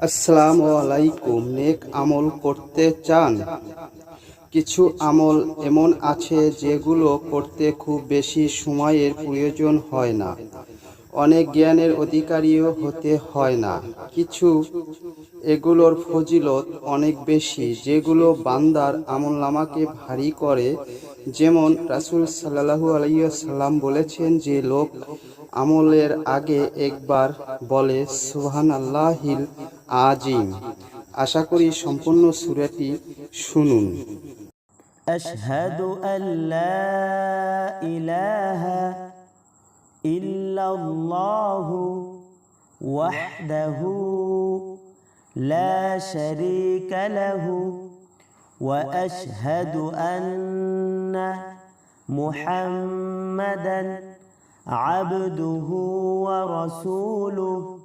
আসসালামু আলাইকুম। নেক আমল করতে চান? কিছু আমল এমন আছে যেগুলো করতে খুব বেশি সময়ের প্রয়োজন হয় না, অনেক জ্ঞানের অধিকারীও হতে হয় না। কিছু এগুলোর ফজিলত অনেক বেশি, যেগুলো বান্দার আমলনামাকে ভারী করে। যেমন রাসূল সাল্লাল্লাহু আলাইহি ওয়াসাল্লাম বলেছেন যে লোক আমলের আগে একবার বলে সুবহানাল্লাহিল আজিম। আশা করি সম্পূর্ণ সূরাটি শুনুন। আশহাদু আল্লা ইলাহা ইল্লাল্লাহু ওয়াহদাহু লা শারীকা লাহু ওয়া আশহাদু আন্না মুহাম্মাদান আবদুহু ওয়া রাসূলুহু